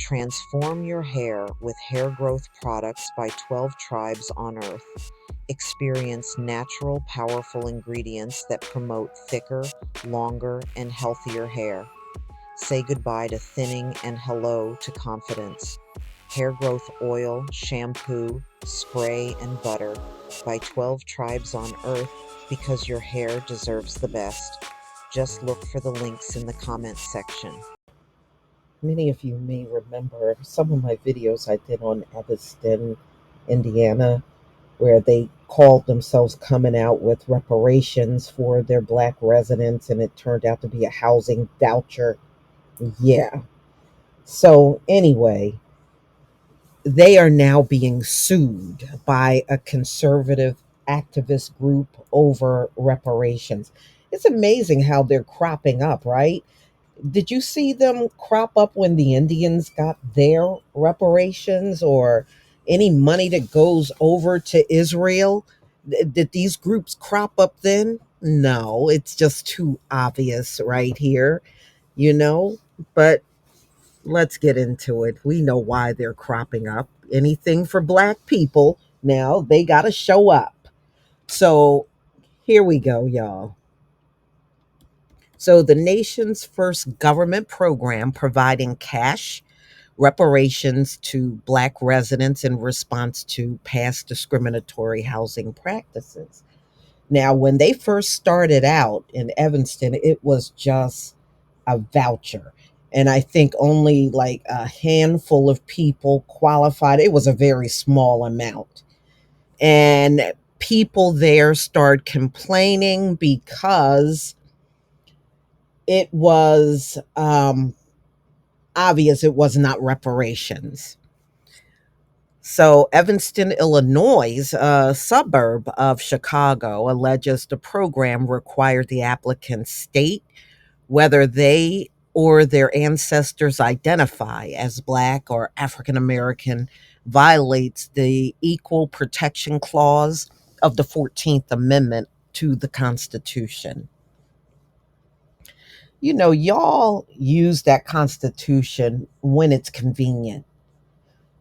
Transform your hair with hair growth products by 12 tribes on Earth. Experience natural, powerful ingredients that promote thicker, longer, and healthier hair. Say goodbye to thinning and hello to confidence. Hair growth oil, shampoo, spray, and butter by 12 tribes on Earth because your hair deserves the best. Just look for the links in the comments section. Many of you may remember some of my videos I did on Evanston, Indiana, where they called themselves coming out with reparations for their black residents, and it turned out to be a housing voucher. Yeah. So, anyway, they are now being sued by a conservative activist group over reparations. It's amazing how they're cropping up, right? Did you see them crop up when the Indians got their reparations or any money that goes over to Israel? Did these groups crop up then? No, it's just too obvious right here, you know? But let's get into it. We know why they're cropping up. Anything for black people, now they got to show up. So here we go, y'all. So, the nation's first government program providing cash reparations to Black residents in response to past discriminatory housing practices. Now, when they first started out in Evanston, it was just a voucher. And I think only like a handful of people qualified. It was a very small amount. And people there started complaining because it was obvious it was not reparations. So, Evanston, Illinois, a suburb of Chicago, alleges the program required the applicants state whether they or their ancestors identify as Black or African American violates the Equal Protection Clause of the 14th Amendment to the Constitution. You know, y'all use that Constitution when it's convenient.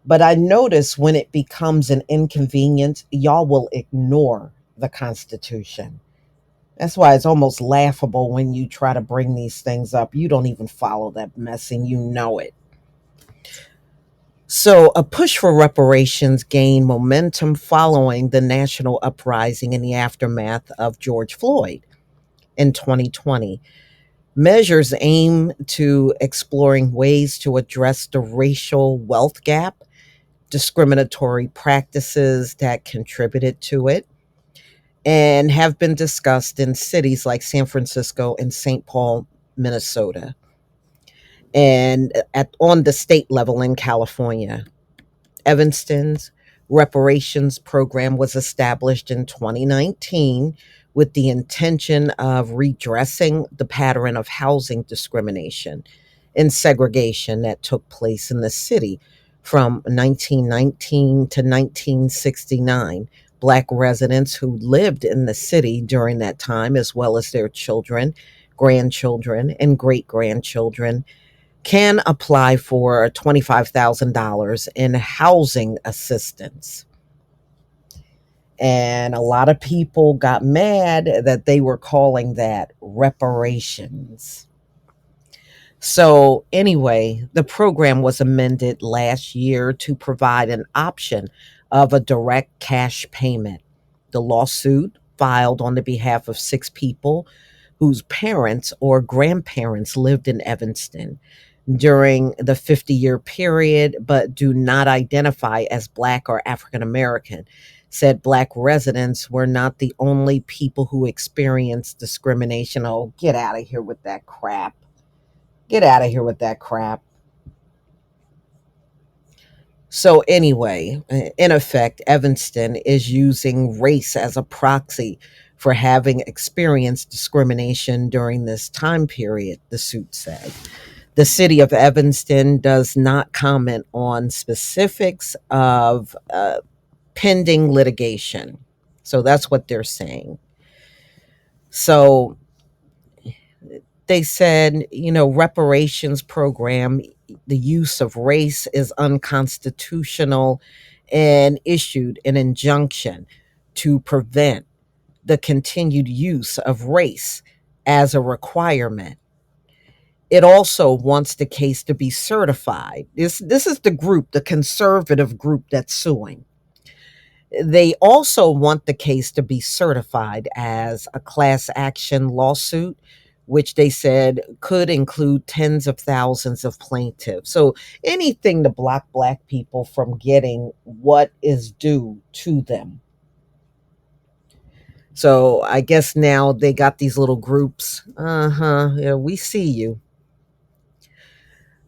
But I notice when it becomes an inconvenience, y'all will ignore the Constitution. That's why it's almost laughable when you try to bring these things up. You don't even follow that mess and you know it. So, a push for reparations gained momentum following the national uprising in the aftermath of George Floyd in 2020. Measures aim to exploring ways to address the racial wealth gap, discriminatory practices that contributed to it, and have been discussed in cities like San Francisco and St. Paul, Minnesota, and on the state level in California. Evanston's reparations program was established in 2019 with the intention of redressing the pattern of housing discrimination and segregation that took place in the city from 1919 to 1969. Black residents who lived in the city during that time, as well as their children, grandchildren, and great grandchildren, can apply for $25,000 in housing assistance. And a lot of people got mad that they were calling that reparations. So, anyway, the program was amended last year to provide an option of a direct cash payment. The lawsuit, filed on the behalf of 6 people whose parents or grandparents lived in Evanston during the 50-year period, but do not identify as Black or African American, said Black residents were not the only people who experienced discrimination. Oh, get out of here with that crap. Get out of here with that crap. So, anyway, in effect, Evanston is using race as a proxy for having experienced discrimination during this time period, the suit said. The city of Evanston does not comment on specifics of pending litigation. So that's what they're saying. So they said, reparations program the use of race is unconstitutional and issued an injunction to prevent the continued use of race as a requirement. It also wants the case to be certified. This is the group, the conservative group that's suing. They also want the case to be certified as a class action lawsuit, which they said could include tens of thousands of plaintiffs. So anything to block Black people from getting what is due to them. So I guess now they got these little groups. Yeah, we see you.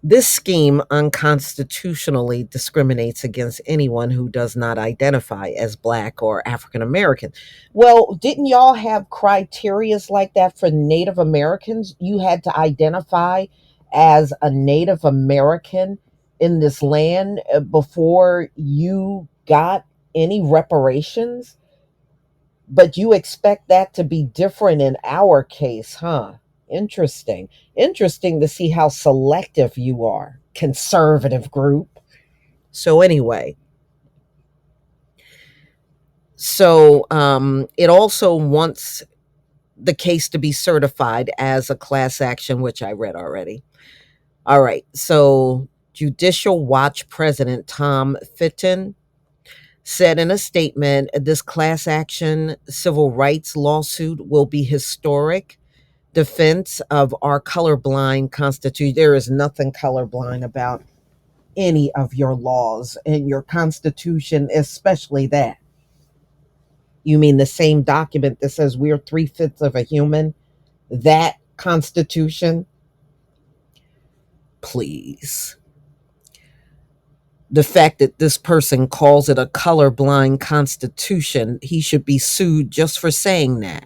This scheme unconstitutionally discriminates against anyone who does not identify as Black or African American. Well, didn't y'all have criterias like that for Native Americans? You had to identify as a Native American in this land before you got any reparations? But you expect that to be different in our case, huh? Interesting. Interesting to see how selective you are, conservative group. So, anyway, it also wants the case to be certified as a class action, which I read already. All right. So, Judicial Watch President Tom Fitton said in a statement this class action civil rights lawsuit will be historic defense of our colorblind constitution. There is nothing colorblind about any of your laws and your constitution, especially that. You mean the same document that says we're 3/5 of a human? That constitution? Please. The fact that this person calls it a colorblind constitution, he should be sued just for saying that.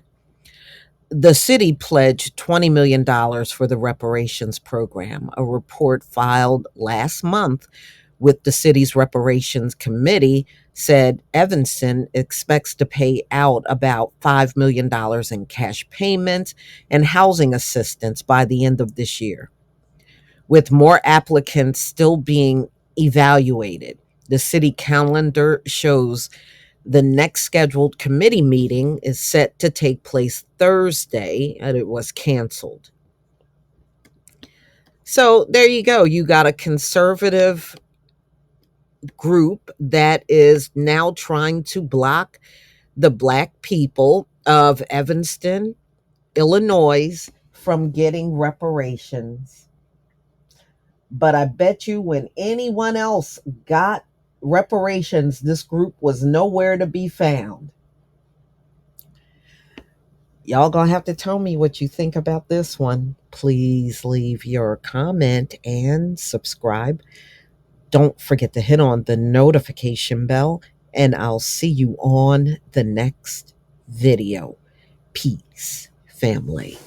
The city pledged $20 million for the reparations program. A report filed last month with the city's reparations committee said Evanston expects to pay out about $5 million in cash payments and housing assistance by the end of this year, with more applicants still being evaluated. The city calendar shows the next scheduled committee meeting is set to take place Thursday, and it was canceled. So there you go. You got a conservative group that is now trying to block the Black people of Evanston, Illinois, from getting reparations. But I bet you when anyone else got reparations, this group was nowhere to be found. Y'all gonna have to tell me what you think about this one. Please leave your comment and subscribe. Don't forget to hit on the notification bell, and I'll see you on the next video. Peace, family.